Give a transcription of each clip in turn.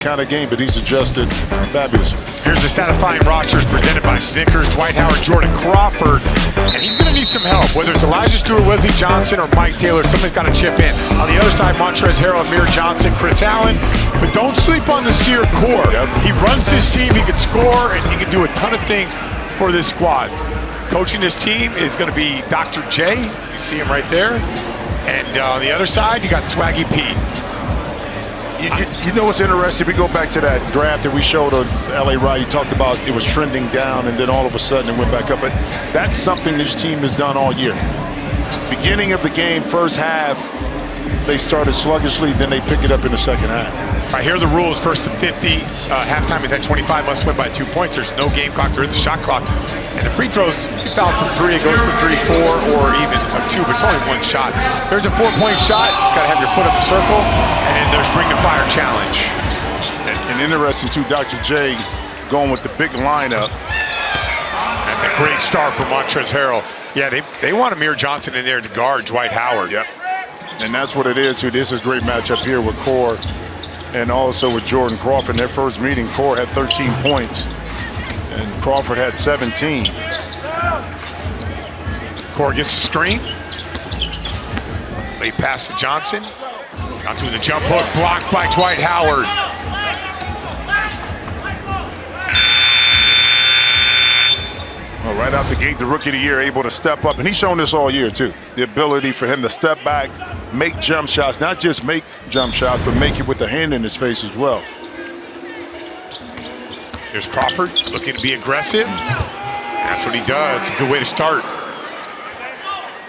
kind of game, but he's adjusted fabulous. Here's the satisfying rosters presented by Snickers, Dwight Howard, Jordan Crawford, and he's going to need some help, whether it's Elijah Stewart, Wesley Johnson, or Mike Taylor. Somebody's got to chip in. On the other side, MONTREZL, HARRELL, Amir Johnson, Chris Allen, but don't sleep on the Sear core. Yep. He runs his team, he can score, and he can do a ton of things for this squad. Coaching this team is going to be Dr. J. You see him right there. And on the other side, you got Swaggy P. You know what's interesting? We go back to that draft that we showed on LA Riot. You talked about it was trending down, and then all of a sudden it went back up. But that's something this team has done all year. Beginning of the game, first half, they started sluggishly, then they pick it up in the second half. All right, here are the rules. First to 50, halftime is at 25, must win by 2 points. There's no game clock, there is the shot clock. And the free throws, you foul from 3, it goes for 3, 4, or even a 2, but it's only 1 shot. There's a 4-point shot, just gotta have your foot in the circle, and then there's bring the fire challenge. And interesting too, Dr. J going with the big lineup. That's a great start for MONTREZL HARRELL. Yeah, they want Amir Johnson in there to guard Dwight Howard. Yep. And that's what it is too. This is a great matchup here with Core and also with Jordan Crawford. In their first meeting, Core had 13 points and Crawford had 17. Core gets the screen. Late pass to Johnson. Johnson with a jump hook, blocked by Dwight Howard. Well, right out the gate, the rookie of the year able to step up, and he's shown this all year too. The ability for him to step back, make jump shots, not just make jump shots, but make it with the hand in his face as well. Here's Crawford looking to be aggressive. That's what he does. It's a good way to start.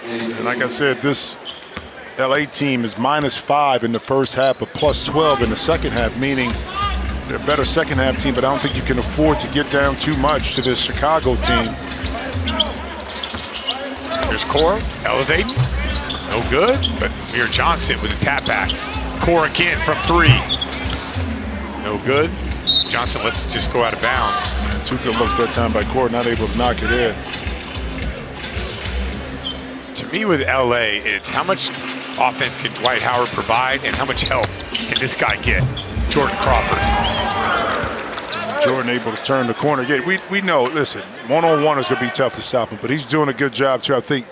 And like I said, this LA team is -5 in the first half, but +12 in the second half, meaning they're a better second half team, but I don't think you can afford to get down too much to this Chicago team. Here's Core elevating. No good, but Amir Johnson with a tap back. Core again from 3. No good. Johnson lets it just go out of bounds. And 2 good looks that time by Core, not able to knock it in. To me with LA, it's how much offense can Dwight Howard provide and how much help can this guy get, Jordan Crawford. Jordan able to turn the corner. Yeah, we know, listen, one-on-one is going to be tough to stop him, but he's doing a good job too. I think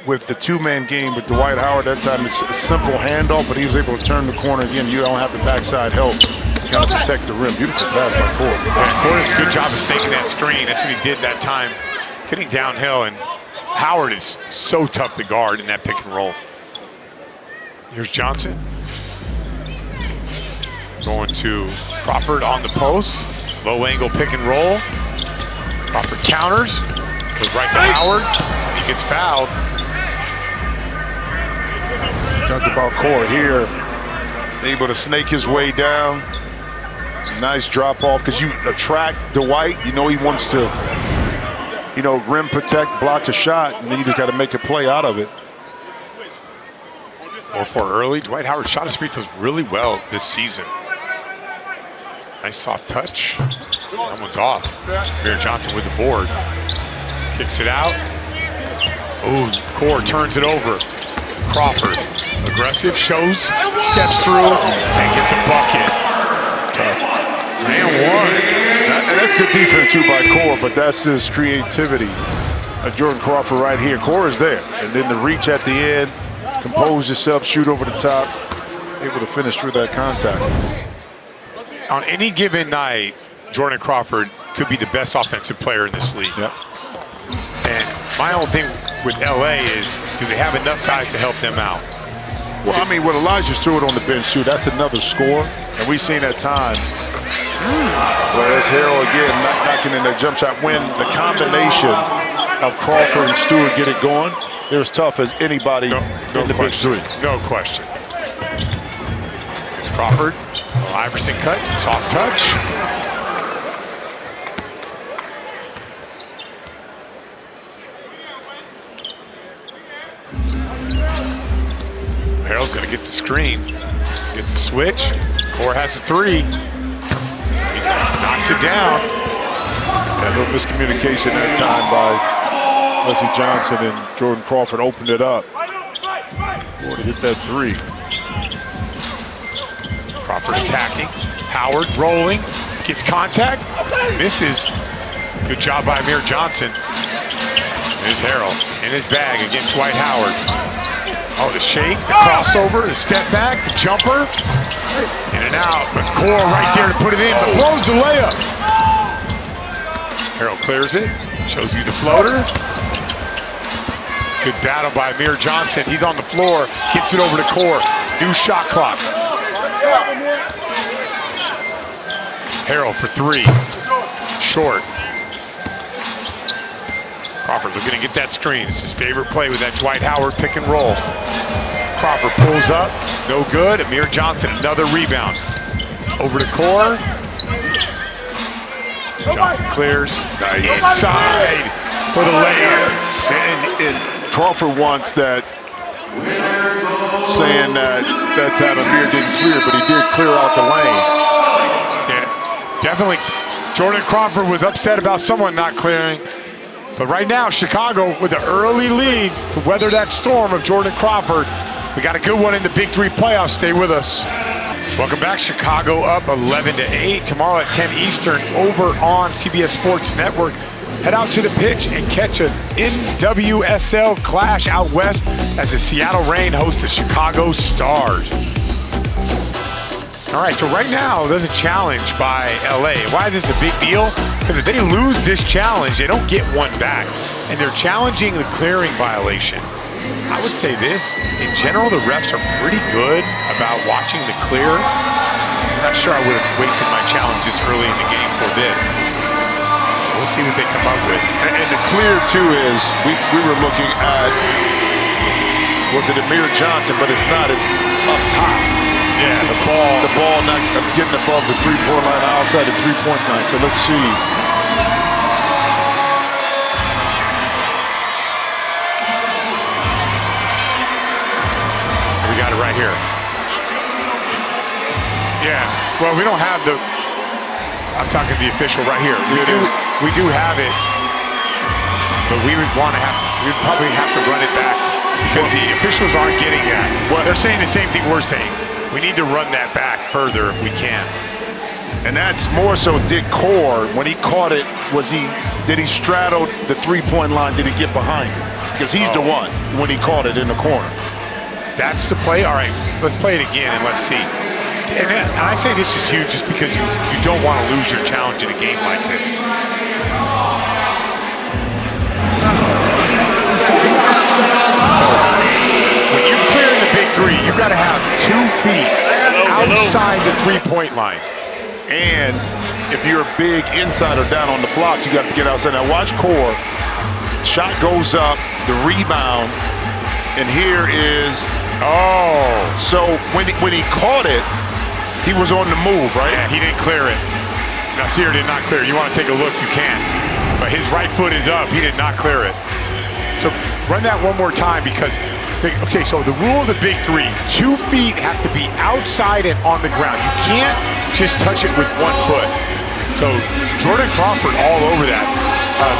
with the 2-man game with Dwight Howard, that time it's a simple handoff, but he was able to turn the corner again. You don't have the backside help to kind of protect the rim. Beautiful pass by Core. Yeah, Core does a good job of sinking that screen. That's what he did that time, getting downhill, and Howard is so tough to guard in that pick and roll. Here's Johnson. Going to Crawford on the post. Low angle pick and roll. Crawford counters. Goes right to Howard. And he gets fouled. Talked about Core here. Able to snake his way down. Nice drop off because you attract Dwight. You know he wants to, you know, rim protect, block the shot, and then you just got to make a play out of it. 4-4 early. Dwight Howard shot his free throws really well this season. Nice soft touch. That one's off. Amir Johnson with the board. Kicks it out. Ooh, Core turns it over. Crawford, aggressive, shows, steps through, and gets a bucket. Tough. And 1. And that's good defense too by Core, but that's his creativity. Jordan Crawford right here. Core is there. And then the reach at the end, compose yourself, shoot over the top, able to finish through that contact. On any given night, Jordan Crawford could be the best offensive player in this league. Yep. And my own thing with LA is, do they have enough guys to help them out? Well, I mean, with Elijah Stewart on the bench too, that's another score. And we've seen at times, whereas HARRELL again knocking in that jump shot. When the combination of Crawford and Stewart get it going, they're as tough as anybody in the big 3. No question. Here's Crawford. Iverson cut, soft touch. HARRELL's gonna get the screen, get the switch. Core has a 3. He knocks it down. Yeah, a little miscommunication that time by Wesley Johnson, and Jordan Crawford opened it up. Boy, to hit that 3. Crawford attacking. Howard rolling. Gets contact. Misses. Good job by Amir Johnson. There's Harrell in his bag against Dwight Howard. Oh, the shake, the crossover, the step back, the jumper. In and out, but Core right there to put it in, but blows the layup. Harrell clears it, shows you the floater. Good battle by Amir Johnson. He's on the floor, gets it over to Core. New shot clock. Harrell for three, short. Crawford looking to get that screen. It's his favorite play with that Dwight Howard pick and roll. Crawford pulls up, no good. Amir Johnson, another rebound. Over to Core. Johnson clears. Nice. Inside for the layup. And Crawford wants that, saying that time Amir didn't clear, but he did clear out the lane. Yeah, definitely. Jordan Crawford was upset about someone not clearing. But right now, Chicago with an early lead to weather that storm of Jordan Crawford. We got a good one in the Big Three playoffs. Stay with us. Welcome back. Chicago up 11-8. Tomorrow at 10 Eastern over on CBS Sports Network. Head out to the pitch and catch an NWSL clash out west as the Seattle Reign hosts the Chicago Stars. All right, so right now there's a challenge by LA. Why is this a big deal? Because if they lose this challenge, they don't get one back. And they're challenging the clearing violation. I would say this, in general, the refs are pretty good about watching the clear. I'm not sure I would have wasted my challenge this early in the game for this. We'll see what they come up with. And the clear, too, is we were looking at, was it Amir Johnson, but it's not, it's up top. Yeah, the ball not getting above the three-point line, outside the three-point line. So let's see. We got it right here. Yeah, well, we don't have the, I'm talking to the official right here. We do have it, but we would want to we'd probably have to run it back because the officials aren't getting that. They're saying the same thing we're saying. We need to run that back further if we can. And that's more so did Core, when he caught it, did he straddle the three-point line? Did he get behind it? Because he's the one when he caught it in the corner. That's the play? All right, let's play it again and let's see. And I say this is huge just because you don't want to lose your challenge in a game like this. When you clear in the Big Three, you got to have 2 feet outside the three-point line. And if you're big inside or down on the blocks, you got to get outside. Now watch Core. Shot goes up, the rebound, and here is, so when he caught it, he was on the move, right? Yeah, he didn't clear it. Nasir did not clear it. You want to take a look, you can. But his right foot is up. He did not clear it. So run that one more time because, okay, so the rule of the Big Three, 2 feet have to be outside and on the ground. You can't just touch it with 1 foot. So Jordan Crawford all over that.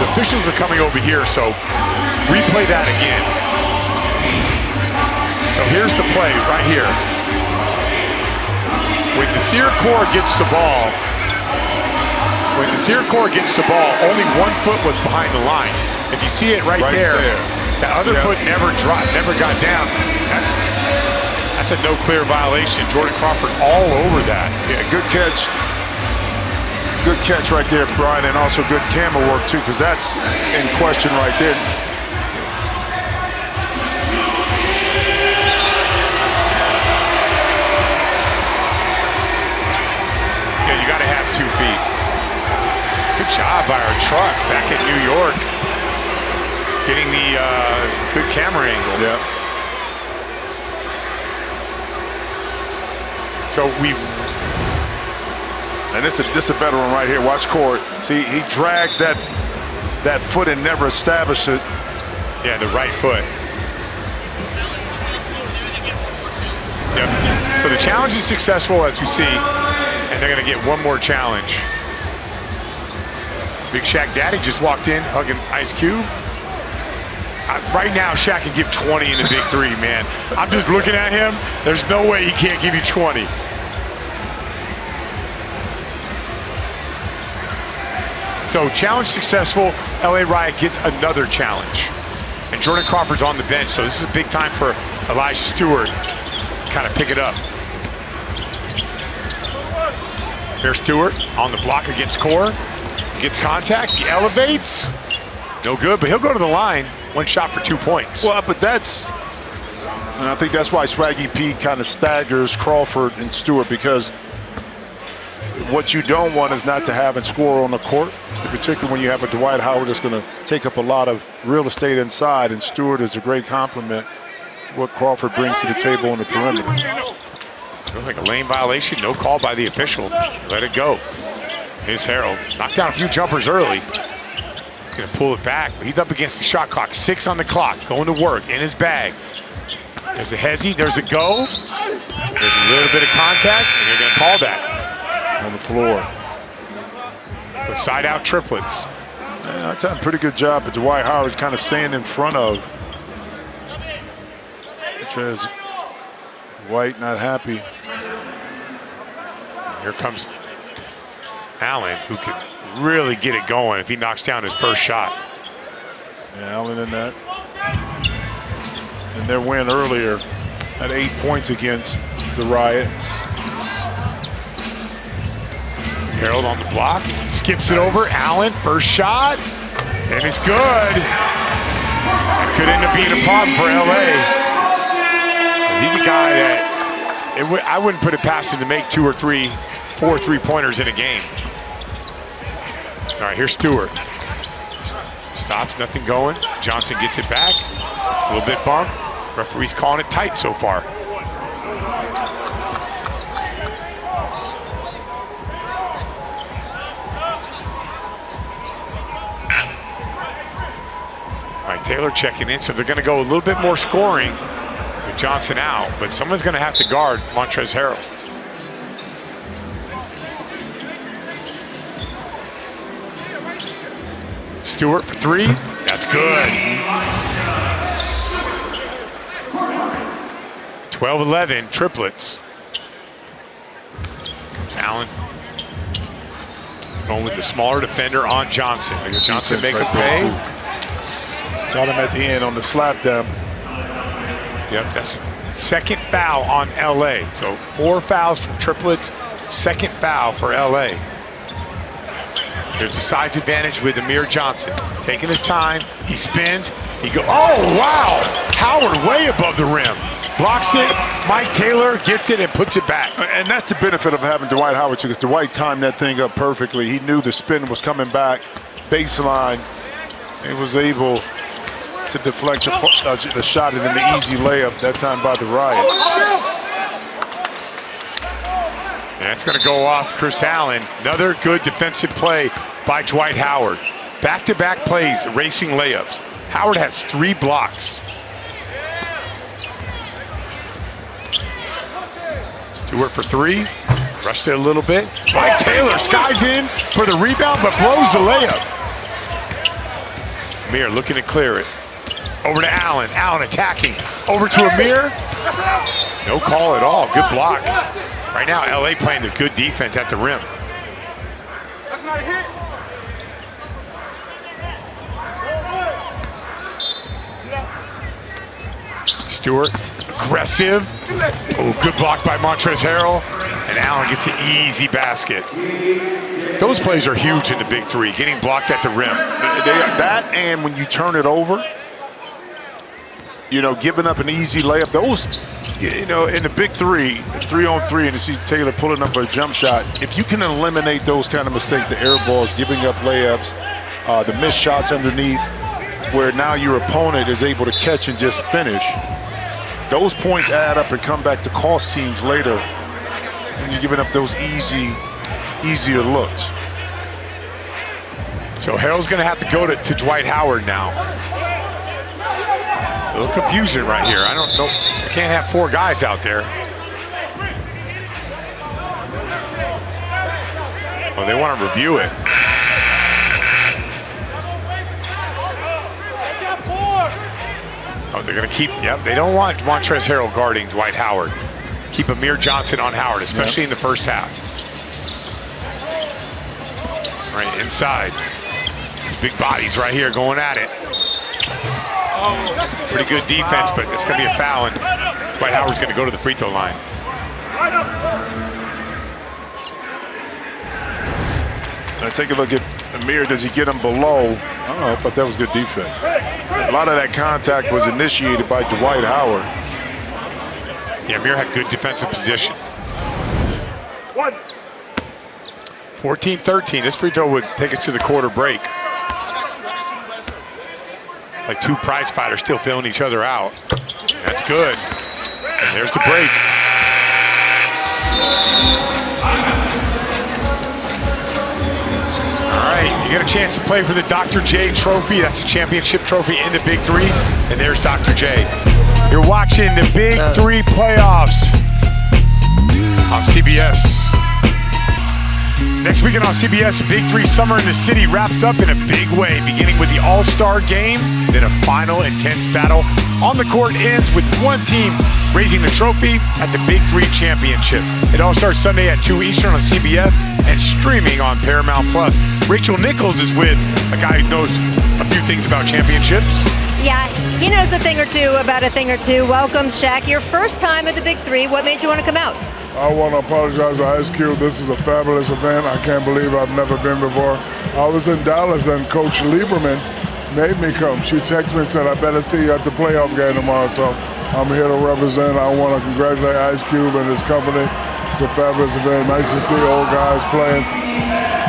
The officials are coming over here, so replay that again. So here's the play right here. When Nasir Core gets the ball, only 1 foot was behind the line. If you see it right there, the other foot never dropped, never got down. That's a no clear violation. Jordan Crawford all over that. Yeah, good catch. Good catch right there, Brian, and also good camera work too, because that's in question right there. Yeah, you got to have 2 feet. Good job by our truck back in New York, getting the good camera angle. Yeah. So and this is a better one right here. Watch Core. See, he drags that foot and never established it. Yeah, the right foot. Yep. So the challenge is successful, as we see, and they're going to get one more challenge. Big Shaq Daddy just walked in, hugging Ice Cube. Right now, Shaq can give 20 in the Big Three, man. I'm just looking at him. There's no way he can't give you 20. So challenge successful, LA Riot gets another challenge. And Jordan Crawford's on the bench, so this is a big time for Elijah Stewart to kind of pick it up. Here's Stewart on the block against Core. Gets contact, he elevates. No good, but he'll go to the line. One shot for 2 points. Well, but that's, and I think that's why Swaggy P kind of staggers Crawford and Stewart, because what you don't want is not to have and score on the court, in particular when you have a Dwight Howard that's going to take up a lot of real estate inside, and Stewart is a great complement to what Crawford brings to the table on the perimeter. Looks like a lane violation, no call by the official. Let it go. Here's Harrell, knocked down a few jumpers early. Gonna pull it back, but he's up against the shot clock. 6 on the clock, going to work in his bag. There's a hezzy, there's a go. There's a little bit of contact, and they're gonna call that. On the floor. The side out triplets. Man, that's a pretty good job, but Dwight Howard's kind of staying in front of. Which has Dwight not happy. Here comes Allen, who can really get it going if he knocks down his first shot. Yeah, Allen in that. And their win earlier at 8 points against the Riot. Harold on the block, skips it over. Allen, first shot, and it's good. That could end up being a problem for LA. He's a guy that I wouldn't put it past him to make 2 or 3, 4 3-pointers in a game. All right, here's Stewart. Stops, nothing going. Johnson gets it back. A little bit bump. Referee's calling it tight so far. All right, Taylor checking in, so they're going to go a little bit more scoring with Johnson out, but someone's going to have to guard MONTREZL Harrell. Stewart for 3, that's good. 12-11, triplets. Comes Allen. Going with the smaller defender on Johnson. Johnson make a pay. Got him at the end on the slap down. Yep, that's second foul on LA. So 4 fouls from triplets, second foul for LA. There's a size advantage with Amir Johnson. Taking his time, he spins, he goes, oh wow! Howard way above the rim. Blocks it, Mike Taylor gets it and puts it back. And that's the benefit of having Dwight Howard too, because Dwight timed that thing up perfectly. He knew the spin was coming back, baseline. He was able to deflect the shot and then the easy layup that time by the Riot. And that's going to go off Chris Allen. Another good defensive play by Dwight Howard. Back-to-back plays, racing layups. Howard has 3 blocks. Stewart for 3. Rushed it a little bit. Mike Taylor skies in for the rebound, but blows the layup. Amir looking to clear it. Over to Allen. Allen attacking. Over to Amir. No call at all. Good block. Right now, LA playing the good defense at the rim. That's not a hit. Stewart, aggressive. Oh, good block by MONTREZL Harrell. And Allen gets an easy basket. Those plays are huge in the big 3, getting blocked at the rim. That and when you turn it over, you know, giving up an easy layup, those, you know, in the big 3, 3-on-3, and you see Taylor pulling up for a jump shot, if you can eliminate those kind of mistakes, the air balls, giving up layups, the missed shots underneath, where now your opponent is able to catch and just finish, those points add up and come back to cost teams later when you're giving up those easier looks. So Harrell's going to have to go to Dwight Howard now. A little confusion right here. I don't know. I can't have 4 guys out there. Oh, they want to review it. Oh, they're going to keep, yep, they don't want MONTREZL Harrell guarding Dwight Howard. Keep Amir Johnson on Howard, especially in the first half. All right, inside. big bodies right here going at it. Pretty good defense, but it's going to be a foul, and Dwight Howard's going to go to the free throw line. Now take a look at Amir. Does he get him below? I don't know. I thought that was good defense. A lot of that contact was initiated by Dwight Howard. Yeah, Amir had good defensive position. 14-13. This free throw would take us to the quarter break. Like two prize fighters still feeling each other out. That's good. And there's the break. All right, you get a chance to play for the Dr. J trophy. That's the championship trophy in the Big Three. And there's Dr. J. You're watching the Big Three playoffs on CBS. Next weekend on CBS, the Big Three Summer in the City wraps up in a big way, beginning with the All-Star Game, then a final intense battle on the court ends with one team raising the trophy at the Big Three Championship. It all starts Sunday at 2 Eastern on CBS and streaming on Paramount+. Rachel Nichols is with a guy who knows a few things about championships. Yeah, he knows a thing or two about a thing or two. Welcome, Shaq. Your first time at the Big Three. What made you want to come out? I want to apologize to Ice Cube. This is a fabulous event. I can't believe I've never been before. I was in Dallas and Coach Lieberman made me come. She texted me and said, I better see you at the playoff game tomorrow. So I'm here to represent. I want to congratulate Ice Cube and his company. It's a fabulous event. Nice to see old guys playing.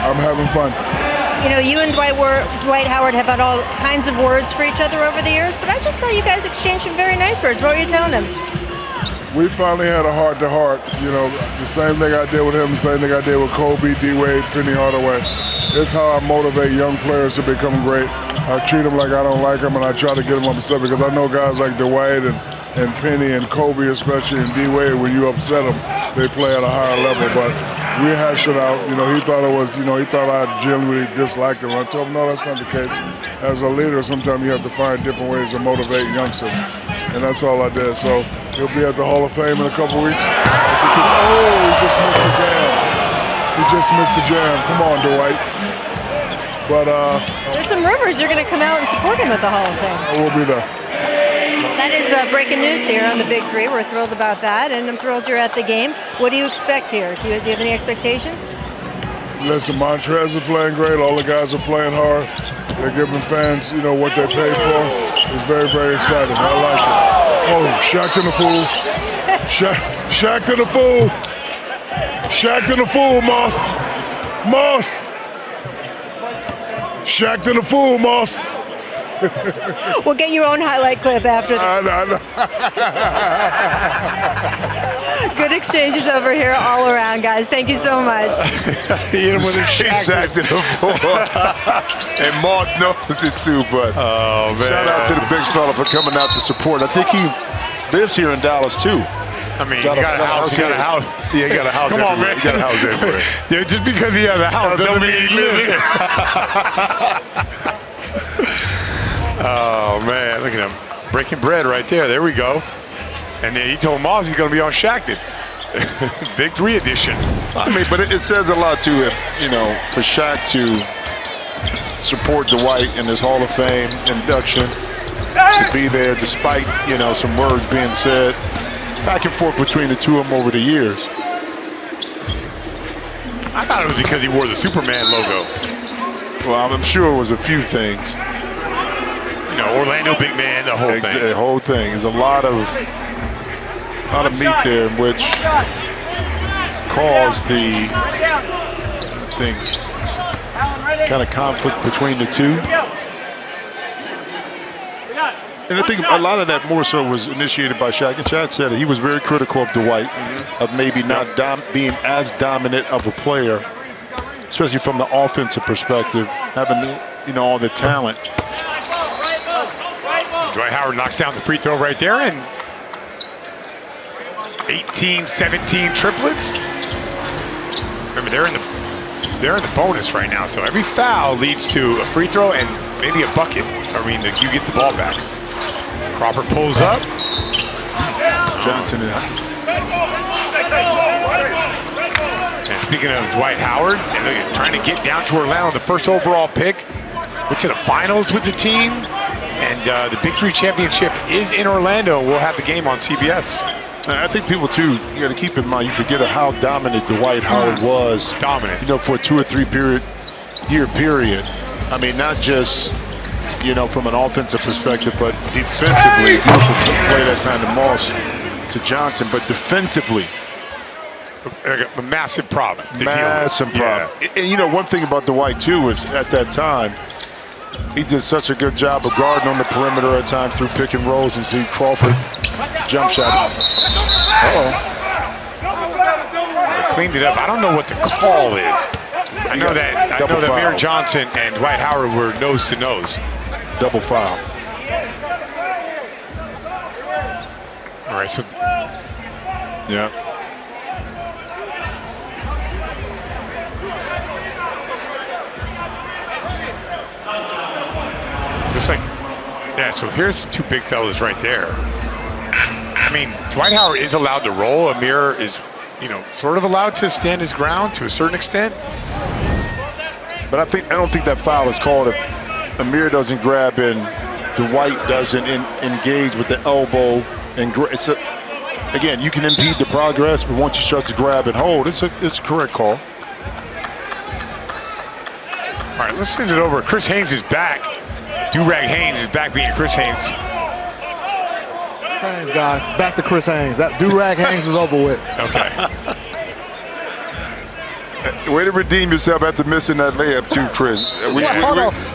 I'm having fun. You know, you and Dwight Howard have had all kinds of words for each other over the years, but I just saw you guys exchange some very nice words. What were you telling him? We finally had a heart-to-heart. You know, the same thing I did with him, the same thing I did with Kobe, DWIGHT, Penny Hardaway. It's how I motivate young players to become great. I treat them like I don't like them, and I try to get them upset because I know guys like Dwight and Penny and Kobe, especially, and D-Wade, when you upset them, they play at a higher level. But we hashed it out. You know, he thought it was, he thought I genuinely disliked him. I told him, no, that's not the case. As a leader, sometimes you have to find different ways to motivate youngsters. And that's all I did. So he'll be at the Hall of Fame in a couple weeks. Oh, he just missed the jam. He just missed the jam. Come on, Dwight. But there's some rumors you're going to come out and support him at the Hall of Fame. I will be there. That is breaking news here on the Big Three. We're thrilled about that, and I'm thrilled you're at the game. What do you expect here? Do you have any expectations? Listen, MONTREZL is playing great. All the guys are playing hard. They're giving fans, what they paid for. It's very, very exciting. I like it. Oh, Shaq to the fool. Shaq to the fool. Shaq to the fool, Moss. Moss. Shaq to the fool, Moss. We'll get your own highlight clip after that. Good exchanges over here all around, guys. Thank you so much. He hit him with a Shaq to the floor. And Moss knows it too, but shout out to the big fella for coming out to support. I think he lives here in Dallas too. I mean, he got a house. Yeah, he got a house Come everywhere. on, man. He got a house everywhere. Yeah, just because he has a house doesn't mean he lives here. Oh, man, look at him. Breaking bread right there. There we go. And then he told Moss he's going to be on Shaqtin'. Big Three edition. I mean, but it says a lot, too, for Shaq to support Dwight in his Hall of Fame induction, to be there despite, some words being said back and forth between the two of them over the years. I thought it was because he wore the Superman logo. Well, I'm sure it was a few things. Orlando big man, the whole thing. The whole thing. There's a lot of meat there, which caused the, I think, kind of conflict between the two. And I think a lot of that more so was initiated by Shaq. And Shaq said he was very critical of Dwight, of maybe not being as dominant of a player, especially from the offensive perspective, having all the talent. Dwight Howard knocks down the free throw right there, and 18-17 triplets. Remember, they're in the bonus right now, so every foul leads to a free throw and maybe a bucket. You get the ball back. Crawford pulls up. Johnson in. And speaking of Dwight Howard, and trying to get down to Orlando, the first overall pick. went to the finals with the team, and the Big Three Championship is in Orlando. We'll have the game on CBS. I think people, too, you got to keep in mind, you forget how dominant Dwight Howard was. Dominant. You know, for a 2 or 3 year period. I mean, not just, you know, from an offensive perspective, but defensively. Beautiful play that time to Moss, to Johnson, but defensively. A massive problem. Massive problem. Yeah. And, you know, one thing about Dwight, too, is at that time, he did such a good job of guarding on the perimeter at times through pick and rolls, and see Crawford jump shot. They cleaned it up. I don't know what the call is. I know that Amir Johnson and Dwight Howard were nose to nose. Double foul. All right, so yeah. Just like, yeah, so here's the 2 big fellas right there. I mean, Dwight Howard is allowed to roll. Amir is, you know, sort of allowed to stand his ground to a certain extent. But I don't think that foul is called if Amir doesn't grab and Dwight doesn't engage with the elbow. And again, you can impede the progress, but once you start to grab and hold, it's a correct call. All right, let's send it over. Chris Haynes is back. Do-Rag Haynes is back being Chris Haynes. Haynes, guys. Back to Chris Haynes. That Do-Rag Haynes is over with. Okay. Way to redeem yourself after missing that layup too, Chris.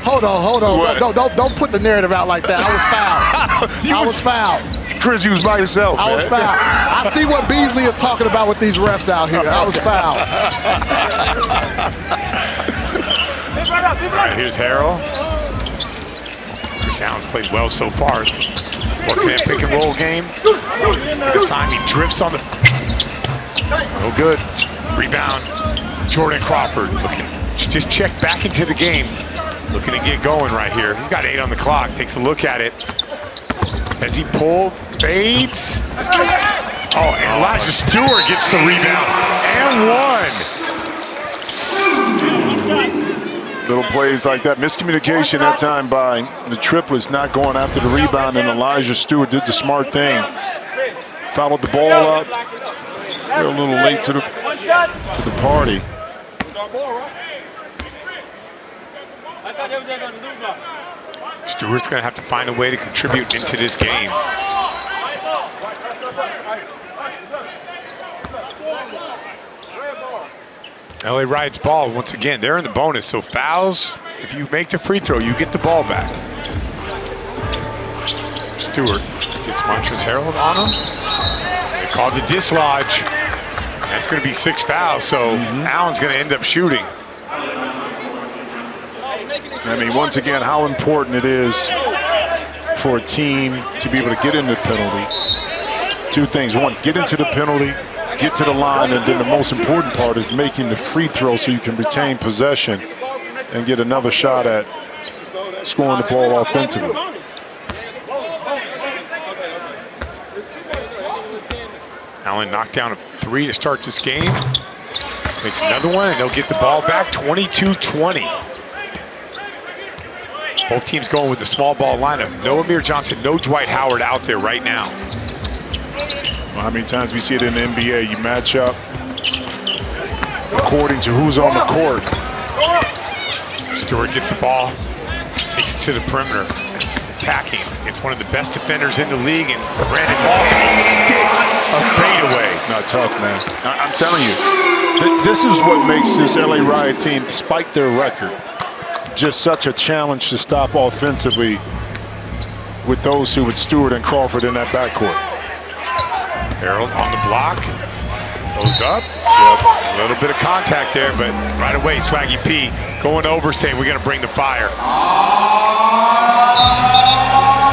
Hold on. Don't put the narrative out like that. I was fouled. I was fouled. Chris, you was by yourself, I was fouled. I see what Beasley is talking about with these refs out here. I was fouled. All right, here's Harrell. Chris Allen's played well so far. What can that pick and roll game? This time he drifts on the. No good. Rebound. Jordan Crawford looking, just check back into the game. Looking to get going right here. He's got 8 on the clock. Takes a look at it. As he pulled, fades. Oh, and Elijah Stewart gets the rebound. And 1. Little plays like that. Miscommunication that time by the Triplets, not going after the rebound, and Elijah Stewart did the smart thing. Followed the ball up. They're a little late to the party. Stewart's going to have to find a way to contribute into this game. LA Riot's ball once again. They're in the bonus, so fouls. If you make the free throw, you get the ball back. Stewart gets MONTREZL on him. They called the dislodge. That's going to be 6 fouls, so Allen's going to end up shooting. I mean, once again, how important it is for a team to be able to get into the penalty. 2 things. 1, get into the penalty, get to the line, and then the most important part is making the free throw so you can retain possession and get another shot at scoring the ball offensively. Allen knocked down a 3 to start this game. Makes another one, and they'll get the ball back, 22-20. Both teams going with the small ball lineup. No Amir Johnson, no Dwight Howard out there right now. Well, how many times we see it in the NBA? You match up according to who's on the court. Stewart gets the ball, takes it to the perimeter, attacking. It's one of the best defenders in the league, and Brandon Moss sticks a fadeaway. Not tough, man. I'm telling you, this is what makes this LA Riot team, despite their record, just such a challenge to stop offensively with those two, with Stewart and Crawford in that backcourt. Harold on the block, goes up. A little bit of contact there, but right away, Swaggy P going over, saying we're going to bring the fire.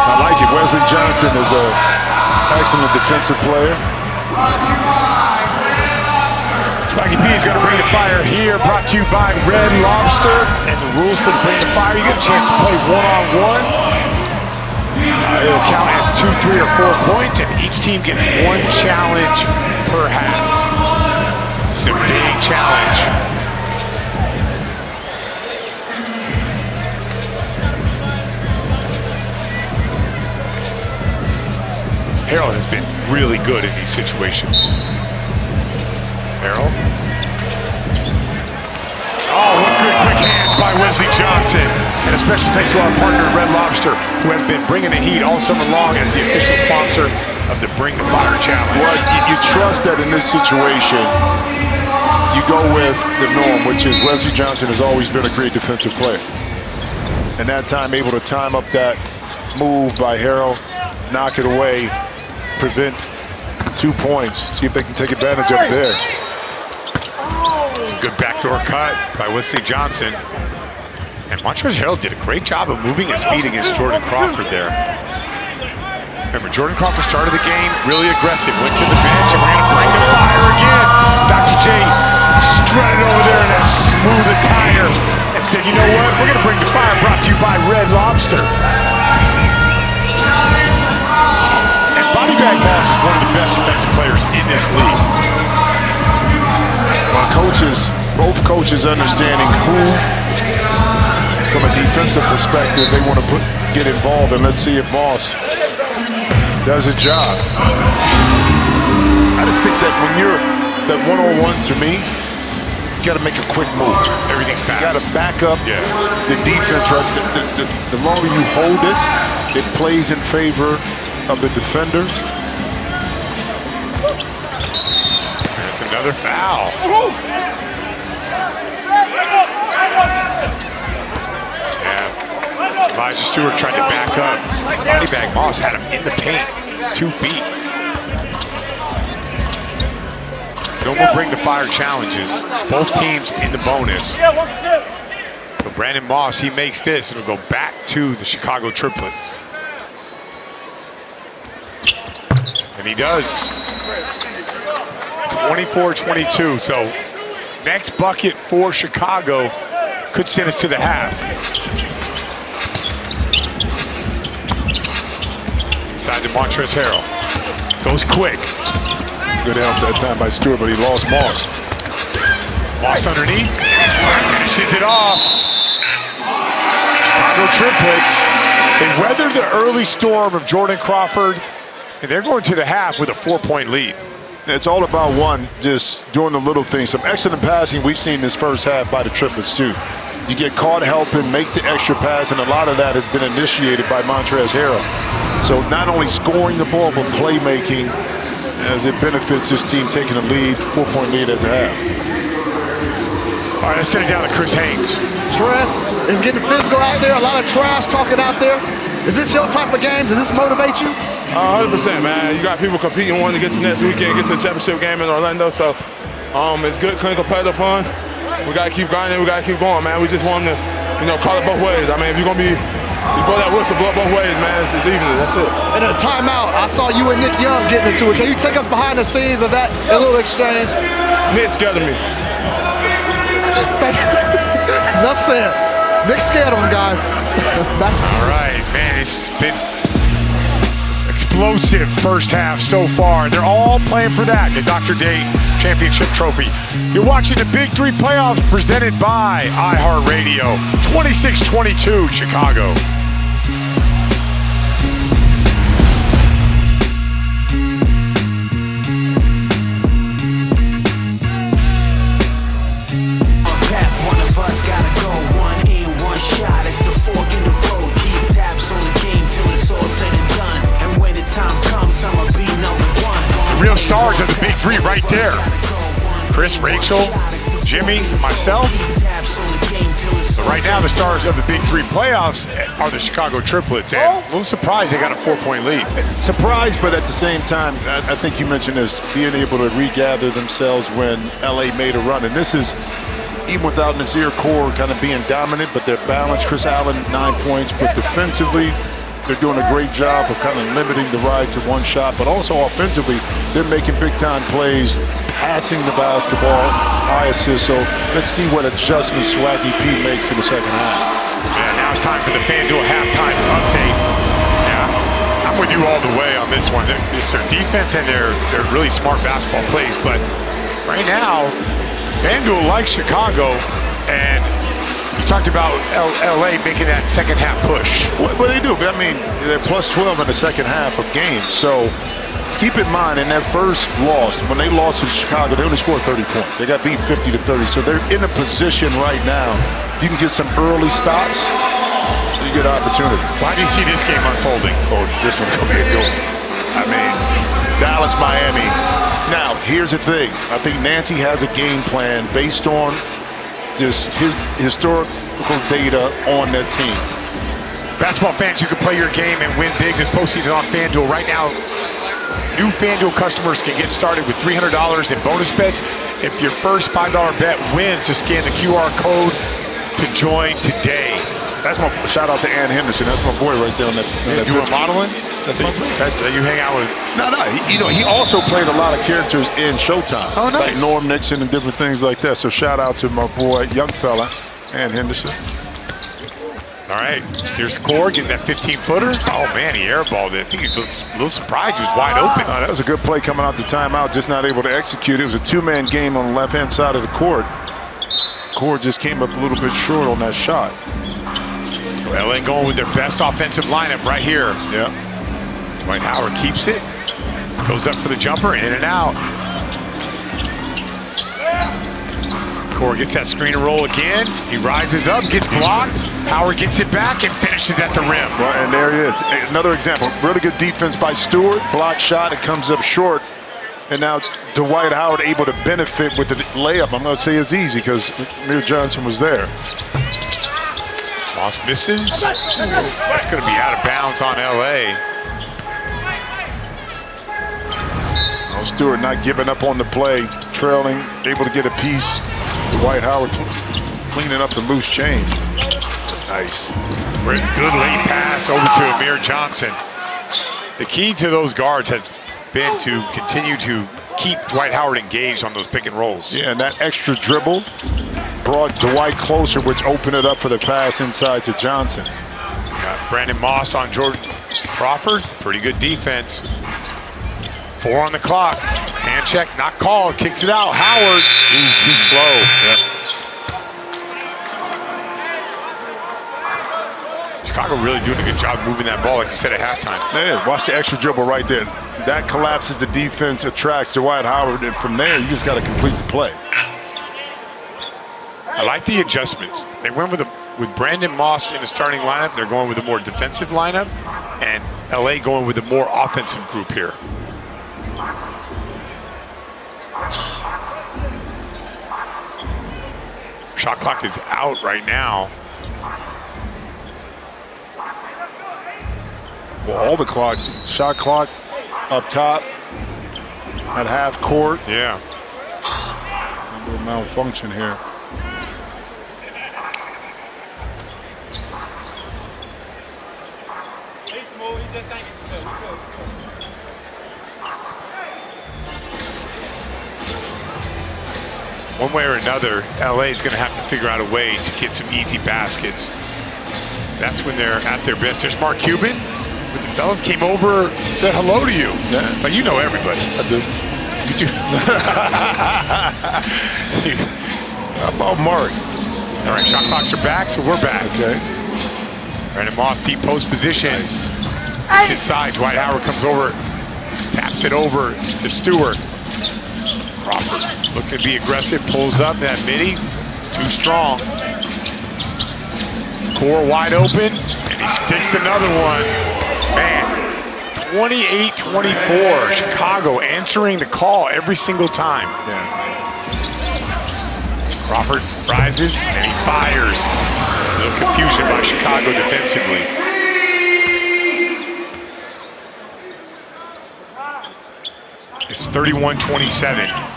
I like it. Wesley Johnson is an excellent defensive player. Swaggy P is going to bring the fire here, brought to you by Red Lobster. And the rules for the Bring the Fire, you get a chance to play one-on-one. It'll count as 2, 3, or 4 points, and each team gets 1 challenge per half. It's a big challenge. Harrell has been really good in these situations. Harrell. Oh, what good quick hands by Wesley Johnson. And a special thanks to our partner, Red Lobster, who have been bringing the heat all summer long as the official sponsor of the Bring the Fire Challenge. Well, you trust that in this situation, you go with the norm, which is Wesley Johnson has always been a great defensive player. And that time, able to time up that move by Harrell, knock it away, prevent 2 points, see if they can take advantage of it there. It's a good backdoor cut by Wesley Johnson. And MONTREZL did a great job of moving his feet against Jordan Crawford there. Remember, Jordan Crawford started the game really aggressive, went to the bench, and we're going to bring the fire again. Dr. J strutted over there in that smooth attire and said, you know what, we're going to bring the fire, brought to you by Red Lobster. And Body Bag Moss is one of the best defensive players in this league. Well, both coaches understanding who, from a defensive perspective, they want to get involved, and let's see if Moss does his job. I just think that when you're that one-on-one, to me, you got to make a quick move. Everything fast. You got to back up the defense. Right? The longer you hold it, it plays in favor of the defender. There's another foul. Elijah Stewart tried to back up. Body Bag Moss had him in the paint, 2 feet. No more Bring the Fire challenges. Both teams in the bonus. So Brandon Moss, he makes this. It'll go back to the Chicago Triplets. And he does. 24-22. So next bucket for Chicago could send us to the half. Inside to MONTREZL. Goes quick. Good help that time by Stewart, but he lost Moss. Moss underneath. Finishes it off. Chicago Triplets. They weathered the early storm of Jordan Crawford, and they're going to the half with a 4-point lead. It's all about just doing the little things. Some excellent passing we've seen this first half by the Triplets too. You get caught helping, make the extra pass, and a lot of that has been initiated by MONTREZL. So not only scoring the ball, but playmaking as it benefits this team taking a lead, 4-point lead at the half. All right, let's send it down to Chris Haynes. Trez is getting physical out there, a lot of trash talking out there. Is this your type of game? Does this motivate you? 100%, man. You got people competing, wanting to get to next weekend, get to the championship game in Orlando. So it's good, clean, competitive fun. We got to keep grinding. We got to keep going, man. We just want to, call it both ways. I mean, if you're going to you blow that whistle, blow it both ways, man. It's even. That's it. And a timeout, I saw you and Nick Young getting into it. Can you take us behind the scenes of that little exchange? Nick scared of me. Enough said. Nick scared of him, guys. All right, man. It's been explosive first half so far. They're all playing for that, the Dr. Day Championship Trophy. You're watching the Big Three playoffs presented by iHeartRadio. 26-22, Chicago. One of us gotta go, one in, one shot. It's the fork in the road. Keep tabs on the game till it's all said and done. And when the time comes, I'ma be #1. The real stars of the Big Three right there. Chris, Rachel, Jimmy, myself. But right now, the stars of the Big Three playoffs are the Chicago Triplets. And a little surprised they got a 4-point lead. Surprised, but at the same time, I think you mentioned this, being able to regather themselves when LA made a run. And this is, even without Nazir Kaur kind of being dominant, but they're balanced. Chris Allen, 9 points, but defensively, they're doing a great job of kind of limiting the ride to one shot, but also offensively, they're making big-time plays, passing the basketball, high assist. So let's see what adjustments Swaggy P makes in the second half. And now it's time for the FanDuel halftime update. Yeah, I'm with you all the way on this one. It's their defense and their really smart basketball plays, but right now, FanDuel likes Chicago, and You talked about LA making that second half push. Well, they do, but I mean, they're plus 12 in the second half of games. So keep in mind, in that first loss, when they lost to Chicago, they only scored 30 points. They got beat 50-30. So they're in a position right now, if you can get some early stops, you get opportunity. Why do you see this game unfolding? Oh, this one could be a good one. I mean, Dallas, Miami. Now, here's the thing. I think Nancy has a game plan based on just his historical data on that team. Basketball fans, you can play your game and win big this postseason on FanDuel. Right now, new FanDuel customers can get started with $300 in bonus bets. If your first $5 bet wins, just scan the QR code to join today. That's my shout out to Ann Henderson. That's my boy right there on that. You were modeling? That's my boy. That you hang out with? No. He also played a lot of characters in Showtime. Oh, nice. Like Norm Nixon and different things like that. So shout out to my boy, young fella, Ann Henderson. All right, here's Core getting that 15-footer. Oh, man, he airballed it. I think he's a little surprised he was wide open. That was a good play coming out the timeout, just not able to execute. It was a two-man game on the left-hand side of the court. Core just came up a little bit short on that shot. LA going with their best offensive lineup right here. Yeah. Dwight Howard keeps it. Goes up for the jumper, in and out. Core gets that screen and roll again. He rises up, gets blocked. Howard gets it back and finishes at the rim. Well, and there he is. Another example. Really good defense by Stewart. Block shot. It comes up short. And now Dwight Howard able to benefit with the layup. I'm going to say it's easy because Amir Johnson was there. Moss misses. That's going to be out of bounds on LA. Oh, Stewart not giving up on the play. Trailing, able to get a piece. Dwight Howard cleaning up the loose change. Nice. Good late pass over to Amir Johnson. The key to those guards has been to continue to keep Dwight Howard engaged on those pick and rolls. Yeah, and that extra dribble brought Dwight closer, which opened it up for the pass inside to Johnson. Got Brandon Moss on Jordan Crawford. Pretty good defense. 4 on the clock. Hand check, not called. Kicks it out. Howard. Ooh, too slow. Yep. Chicago really doing a good job moving that ball, like you said at halftime. Yeah, watch the extra dribble right there. That collapses the defense, attracts Dwight Howard, and from there, you just got to complete the play. I like the adjustments. They went with Brandon Moss in the starting lineup. They're going with a more defensive lineup, and LA going with a more offensive group here. Shot clock is out right now. Well, all the clocks, shot clock up top at half court. Yeah. A little malfunction here. One way or another, LA is going to have to figure out a way to get some easy baskets. That's when they're at their best. There's Mark Cuban. When the fellas came over, said hello to you. Yeah. But you know everybody. I do. You do. How about Mark? All right, shot clocks are back, so we're back. Okay. Brandon Moss, deep post position. Nice. It's inside. Dwight Howard comes over, taps it over to Stewart. Crawford looking to be aggressive, pulls up that midi. Too strong. Core wide open, and he sticks another one. Man, 28-24. Chicago answering the call every single time. Yeah. Crawford rises, and he fires. A little confusion by Chicago defensively. It's 31-27.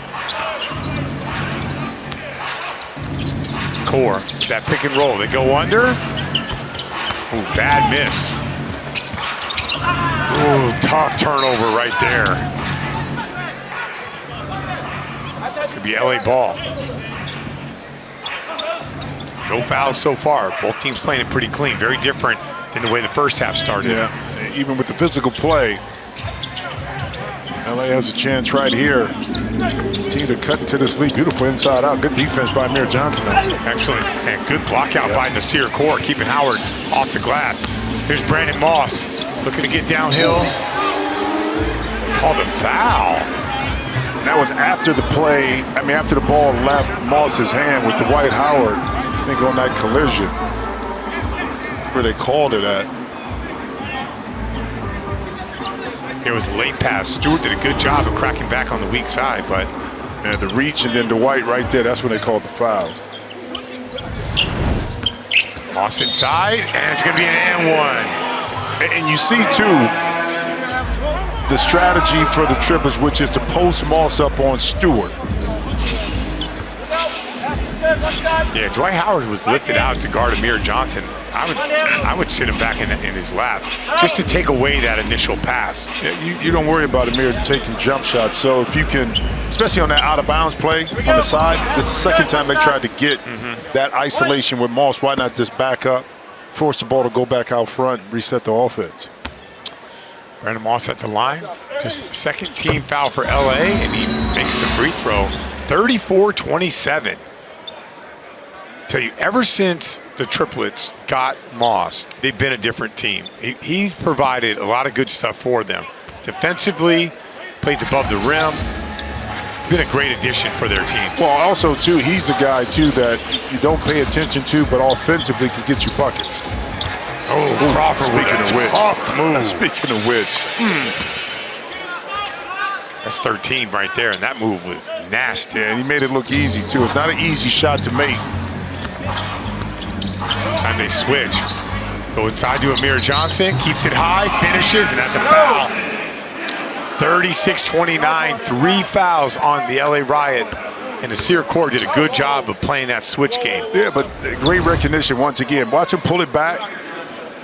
Core, that pick and roll. They go under. Ooh, bad miss. Ooh, tough turnover right there. It's going to be LA ball. No fouls so far. Both teams playing it pretty clean. Very different than the way the first half started. Yeah, even with the physical play, LA has a chance right here. Continue to cut into this lead. Beautiful inside out. Good defense by Amir Johnson. Excellent. And good block out by Nasir Kaur, keeping Howard off the glass. Here's Brandon Moss looking to get downhill. They called a foul. And that was after the play, after the ball left Moss's hand with Dwight Howard, I think on that collision. That's where they called it at. It was a late pass. Stewart did a good job of cracking back on the weak side, but the reach and then Dwight right there, that's when they called the foul. Moss inside, and it's going to be an and one. And you see, too, the strategy for the Triplets, which is to post Moss up on Stewart. Yeah, Dwight Howard was lifted out to guard Amir Johnson. I would sit him back in his lap just to take away that initial pass. Yeah, you don't worry about Amir taking jump shots. So if you can, especially on that out-of-bounds play on the side, this is the second time they tried to get that isolation with Moss. Why not just back up, force the ball to go back out front, and reset the offense? Brandon Moss at the line. Just second team foul for LA, and he makes the free throw. 34-27. Tell you, ever since the Triplets got Moss, they've been a different team. He's provided a lot of good stuff for them. Defensively, plays above the rim. It's been a great addition for their team. Well, also, too, he's a guy, too, that you don't pay attention to, but offensively can get you buckets. Oh, Crawford with a tough move. Speaking of which. That's 13 right there, and that move was nasty. Yeah, and he made it look easy, too. It's not an easy shot to make. Time they switch. Go inside to Amir Johnson, keeps it high, finishes, and that's a foul. 36-29, 3 fouls on the LA Riot. And Nasir Kaur did a good job of playing that switch game. Yeah, but great recognition once again. Watch him pull it back.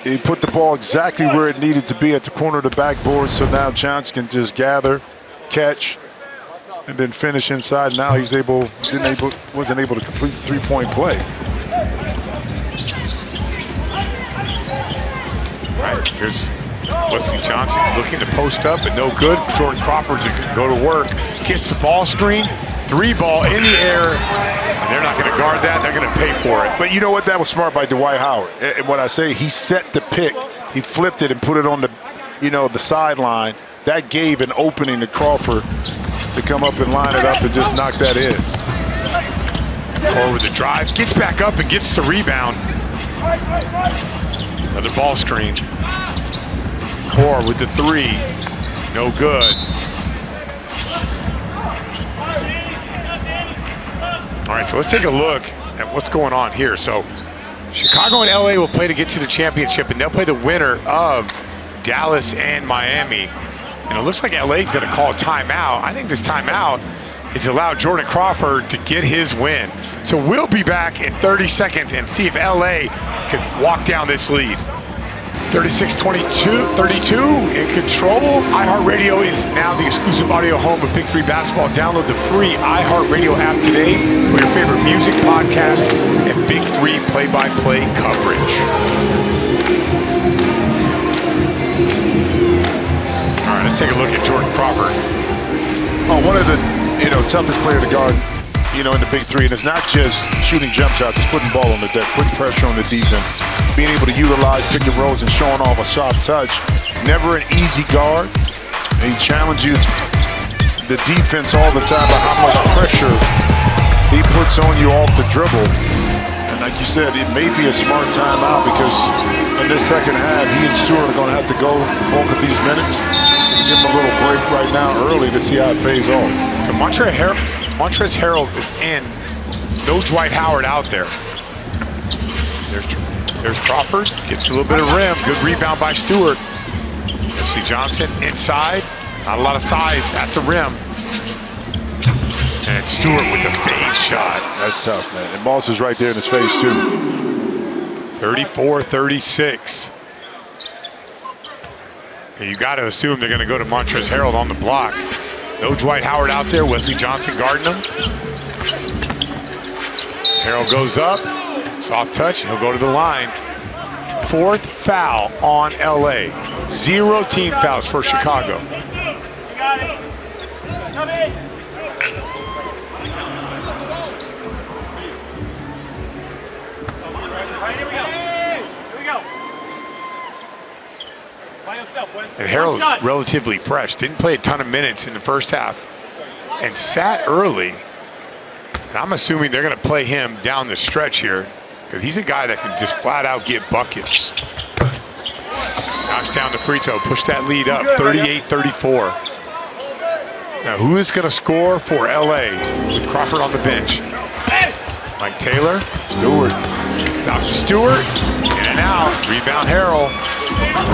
He put the ball exactly where it needed to be at the corner of the backboard, so now Johnson can just gather, catch, and then finish inside. Now he's wasn't able to complete the three-point play. Right, here's Wesley Johnson looking to post up, but no good. Jordan Crawford's going to go to work. Gets the ball screen, 3-ball in the air. And they're not going to guard that. They're going to pay for it. But you know what? That was smart by Dwight Howard. And what I say, he set the pick. He flipped it and put it on the, the sideline. That gave an opening to Crawford to come up and line it up and just knock that in. Kaur with the drive, gets back up and gets the rebound. Another ball screen. Kaur with the 3. No good. All right, so let's take a look at what's going on here. So Chicago and LA will play to get to the championship, and they'll play the winner of Dallas and Miami. And it looks like LA's going to call a timeout. I think this timeout is to allow Jordan Crawford to get his win. So we'll be back in 30 seconds and see if LA can walk down this lead. 36-32 in control. iHeartRadio is now the exclusive audio home of Big 3 basketball. Download the free iHeartRadio app today for your favorite music, podcast, and Big 3 play-by-play coverage. All right, let's take a look at Jordan Crawford. Oh, one of the toughest player to guard, in the Big 3, and it's not just shooting jump shots, it's putting the ball on the deck, putting pressure on the defense, being able to utilize pick and rolls and showing off a soft touch. Never an easy guard. And he challenges the defense all the time about how much pressure he puts on you off the dribble. And like you said, it may be a smart timeout because in this second half, he and Stewart are going to have to go bulk of these minutes. Give him a little break right now early to see how it pays off. So Montrezl Harrell is in. No Dwight Howard out there. There's Crawford. Gets a little bit of rim. Good rebound by Stewart. Wesley Johnson inside. Not a lot of size at the rim. And Stewart with the fade shot. That's tough, man. And Moss is right there in his face, too. 34-36. And you got to assume they're going to go to Montrezl Harrell on the block. No Dwight Howard out there. Wesley Johnson guarding him. Harrell goes up. Soft touch. He'll go to the line. 4th foul on LA. 0 team fouls for Chicago. And Harrell's relatively fresh. Didn't play a ton of minutes in the first half and sat early. And I'm assuming they're going to play him down the stretch here because he's a guy that can just flat out get buckets. Knocks down the free throw, push that lead up, 38-34. Now, who is going to score for LA with Crawford on the bench? Mike Taylor, Stewart. Now Stewart, in and out, rebound Harrell.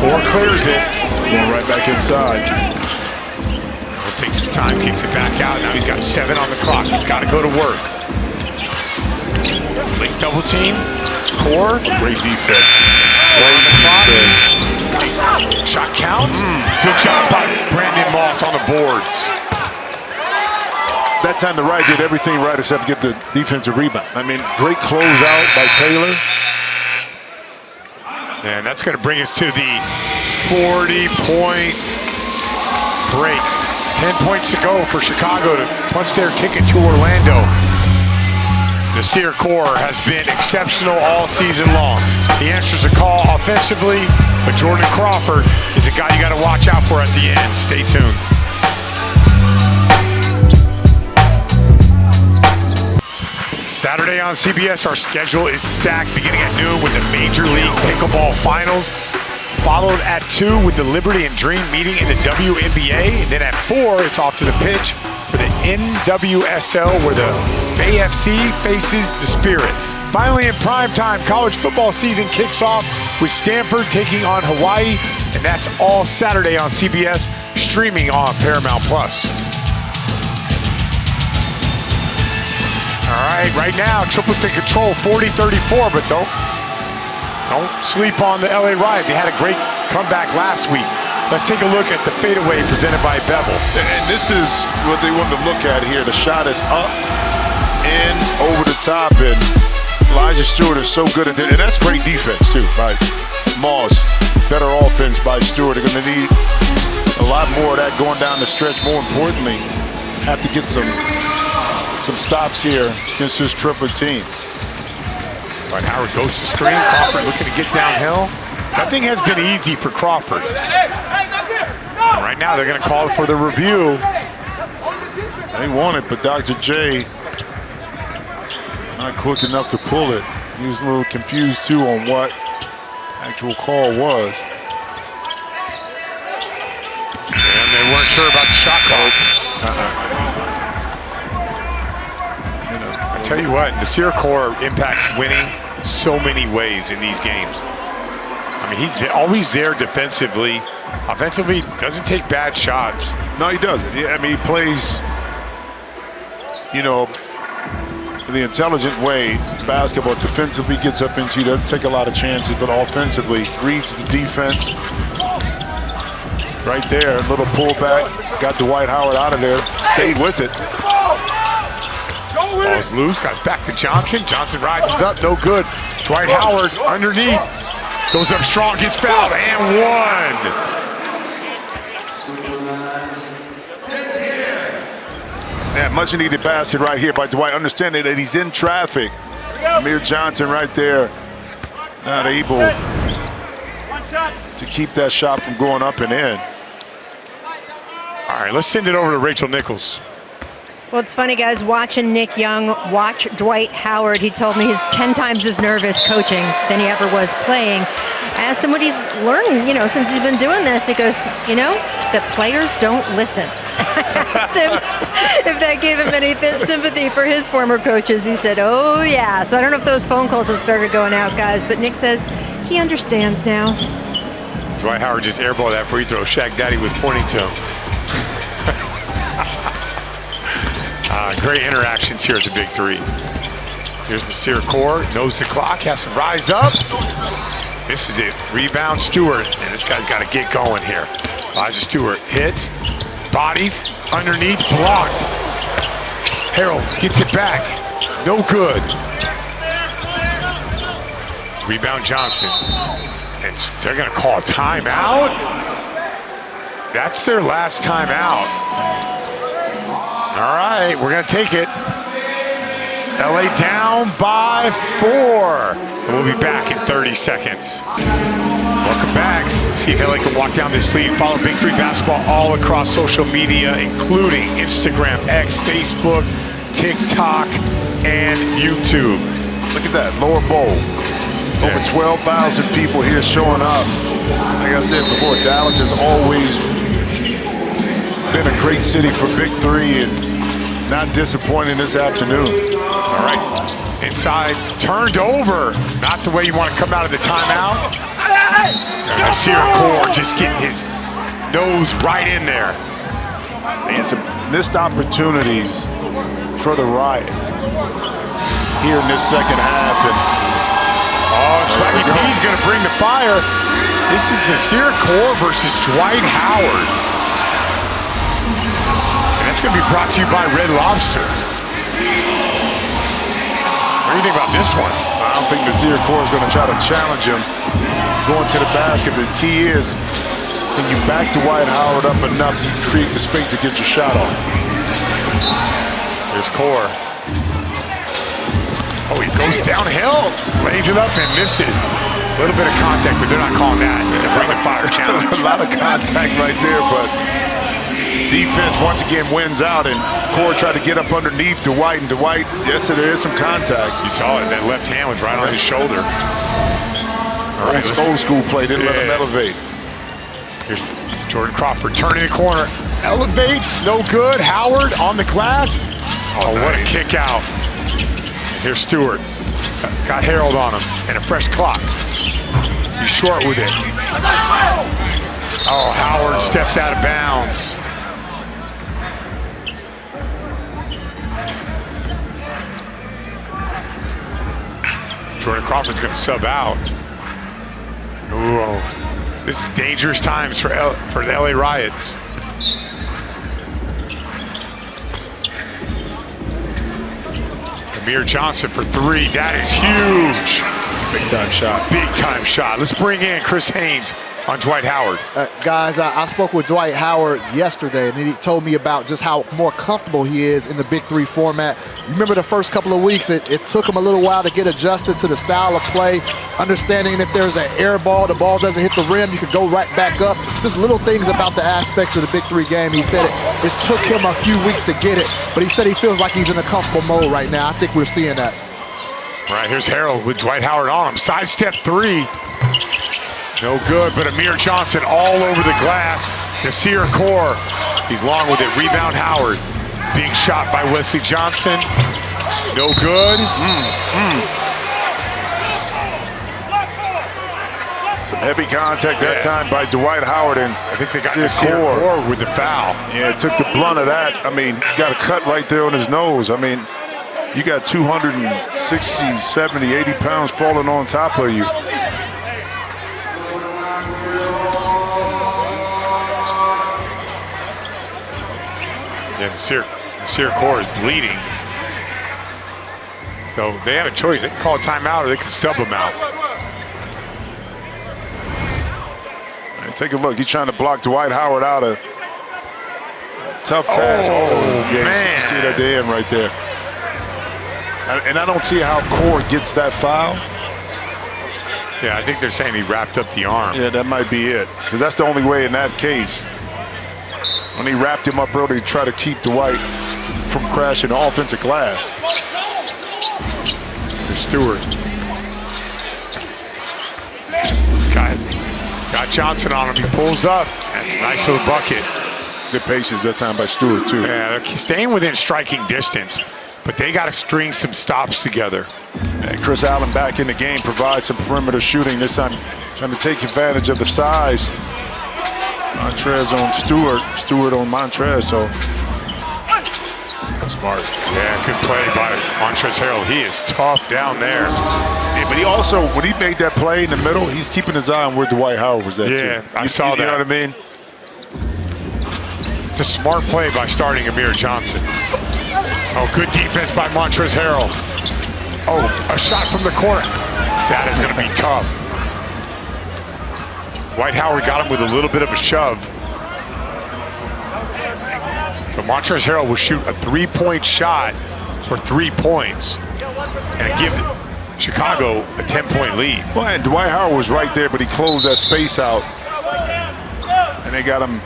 Core clears it. Going right back inside. Harrell takes his time, kicks it back out. Now he's got 7 on the clock. He's got to go to work. Late double team. Core. Great defense. Great defense. Shot counts. Good job by Brandon Moss on the boards. That time the Riot did everything right except get the defensive rebound. I mean, great closeout by Taylor. And that's going to bring us to the 40-point break. 10 points to go for Chicago to punch their ticket to Orlando. Nasir Core has been exceptional all season long. He answers the call offensively, but Jordan Crawford is a guy you got to watch out for at the end. Stay tuned. Saturday on CBS, our schedule is stacked beginning at noon with the Major League Pickleball Finals, followed at 2 with the Liberty and Dream meeting in the WNBA. And then at 4, it's off to the pitch for the NWSL where the Bay FC faces the Spirit. Finally in prime time, college football season kicks off with Stanford taking on Hawaii, and that's all Saturday on CBS, streaming on Paramount+. All right, right now, Triplets in control, 40-34, but don't sleep on the LA Riot. They had a great comeback last week. Let's take a look at the fadeaway presented by Bevel. And this is what they want to look at here. The shot is up, in, over the top, and Elijah Stewart is so good at it. And that's great defense, too, by Moss. Better offense by Stewart. They're going to need a lot more of that going down the stretch. More importantly, have to get some stops here against this Triplet team. But Howard goes to screen. Crawford looking to get downhill. Nothing has been easy for Crawford. Right now, they're going to call for the review. They want it, but Dr. J not quick enough to pull it. He was a little confused, too, on what actual call was. And they weren't sure about the shot clock. Tell you what, Nasir Core impacts winning so many ways in these games. I mean, he's always there defensively. Offensively, doesn't take bad shots. No, he doesn't. I mean, he plays, the intelligent way basketball. Defensively gets up into you, doesn't take a lot of chances, but offensively reads the defense. Right there, little pullback. Got Dwight Howard out of there. Stayed with it. Ball's loose, got back to Johnson. Johnson rises up, no good. Dwight Howard underneath. Goes up strong, gets fouled, and one. Yeah, much needed basket right here by Dwight. Understanding that he's in traffic. Amir Johnson right there. Not able to keep that shot from going up and in. All right, let's send it over to Rachel Nichols. Well, it's funny, guys, watching Nick Young watch Dwight Howard. He told me he's 10 times as nervous coaching than he ever was playing. I asked him what he's learned, since he's been doing this. He goes, that players don't listen. I asked him if that gave him any sympathy for his former coaches. He said, oh, yeah. So I don't know if those phone calls have started going out, guys, but Nick says he understands now. Dwight Howard just airballed that free throw Shaq Daddy was pointing to him. Great interactions here at the Big Three. Here's Nasir Core, knows the clock, has to rise up. This is it, rebound Stewart, and this guy's got to get going here. Elijah Stewart hits, bodies, underneath, blocked. Harrell gets it back, no good. Rebound Johnson, and they're gonna call a timeout. That's their last timeout. All right, we're gonna take it. LA down by 4. And we'll be back in 30 seconds. Welcome back. See if LA can walk down this lead. Follow Big 3 Basketball all across social media, including Instagram, X, Facebook, TikTok, and YouTube. Look at that, lower bowl. Over 12,000 people here showing up. Like I said before, Dallas has always been a great city for Big 3 and not disappointing this afternoon. All right, inside, turned over. Not the way you want to come out of the timeout. Nasir Kaur just getting his nose right in there. And some missed opportunities for the Riot here in this second half. And Swaggy P's going to bring the fire. This is Nasir Kaur versus Dwight Howard. And that's going to be brought to you by Red Lobster. What do you think about this one? I don't think Nasir Kaur is going to try to challenge him going to the basket. The key is, can you back Dwight Howard up enough to create the space to get your shot off? Here's Kaur. Oh, he goes downhill, lays it up and misses. A little bit of contact, but they're not calling that. They're bringing fire challenge. A lot of contact right there, but defense once again wins out, and Kaur tried to get up underneath Dwight, and Dwight, yes, there is some contact. You saw it, that left hand was right on his shoulder. All right, old school play, didn't let him elevate. Here's Jordan Crawford turning the corner. Elevates, no good. Howard on the glass. Oh, what a kick out. Here's Stewart. Got Harrell on him, and a fresh clock. He's short with it. Oh, Howard stepped out of bounds. Jordan Crawford's going to sub out. Ooh, this is dangerous times for the LA Riots. Amir Johnson for three. That is huge. Big time shot. Big time shot. Let's bring in Chris Haynes on Dwight Howard. Guys, I spoke with Dwight Howard yesterday, and he told me about just how more comfortable he is in the Big 3 format. You remember the first couple of weeks, it took him a little while to get adjusted to the style of play, understanding if there's an air ball, the ball doesn't hit the rim, you could go right back up. Just little things about the aspects of the Big 3 game. He said it took him a few weeks to get it, but he said he feels like he's in a comfortable mode right now. I think we're seeing that. All right, here's Harrell with Dwight Howard on him. Sidestep three. No good, but Amir Johnson all over the glass. Nasir Kaur, he's long with it. Rebound Howard. Big shot by Wesley Johnson. No good. Some heavy contact that time by Dwight Howard, and I think they got Nasir Kaur with the foul. Yeah, it took the blunt of that. I mean, he got a cut right there on his nose. I mean, you got 260, 70, 80 pounds falling on top of you. Yeah, Nasir Kaur is bleeding. So they had a choice. They can call a timeout or they can sub him out. Right, take a look. He's trying to block Dwight Howard out of tough task. Yeah, man. You see it at the end right there. And I don't see how Kaur gets that foul. Yeah, I think they're saying he wrapped up the arm. Yeah, that might be it. Because that's the only way in that case. When he wrapped him up early to try to keep Dwight from crashing the offensive glass. Here's Stewart. Got Johnson on him. He pulls up. That's a nice little bucket. Good patience that time by Stewart, too. Yeah, they're staying within striking distance, but they got to string some stops together. And Chris Allen back in the game, provides some perimeter shooting. This time trying to take advantage of the size. MONTREZL on Stewart, Stewart on MONTREZL, so smart. Yeah, good play by MONTREZL. He is tough down there. Yeah, but he also, when he made that play in the middle, he's keeping his eye on where Dwight Howard was at, too. Yeah, I saw that. You know what I mean? It's a smart play by starting Amir Johnson. Oh, good defense by MONTREZL. Oh, a shot from the corner. That is going to be tough. Dwight Howard got him with a little bit of a shove. So MONTREZL will shoot a three-point shot for 3 points. And Chicago a 10-point lead. Well, and Dwight Howard was right there, but he closed that space out. And they got him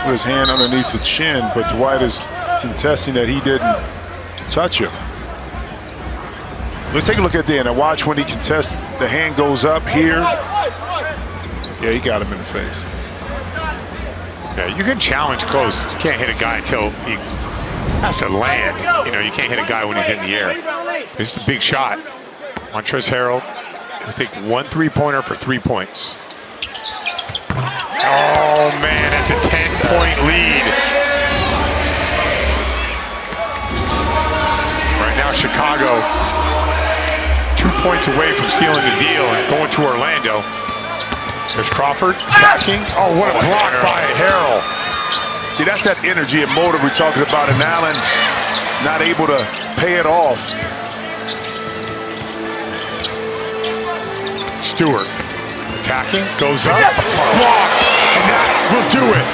with his hand underneath the chin, but Dwight is contesting that he didn't touch him. Let's take a look at the end and watch when he contests. The hand goes up here. Yeah, he got him in the face. Yeah, you can challenge close. You can't hit a guy until he has to land. You know, you can't hit a guy when he's in the air. This is a big shot. MONTREZL Harrell, I think 1 3-pointer for 3 points. Oh man, that's a 10-point lead. Right now, Chicago 2 points away from sealing the deal and going to Orlando. There's Crawford attacking. Oh, what a block by Harrell. See, that's that energy and motor we're talking about, and Allen not able to pay it off. Stewart attacking, goes up, block, and that will do it.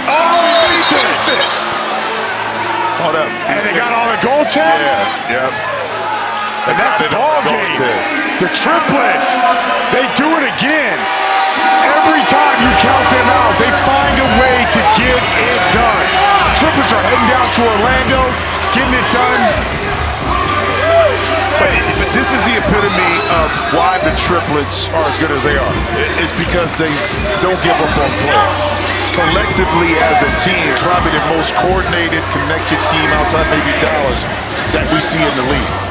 Oh, he missed it. Hold up. And they got on the goaltend? Yeah, And that's the ball game. The triplets, they do it again. Every time you count them out, they find a way to get it done. The triplets are heading down to Orlando, getting it done. But this is the epitome of why the triplets are as good as they are. It's because they don't give up on play. Collectively as a team, probably the most coordinated, connected team outside maybe Dallas that we see in the league.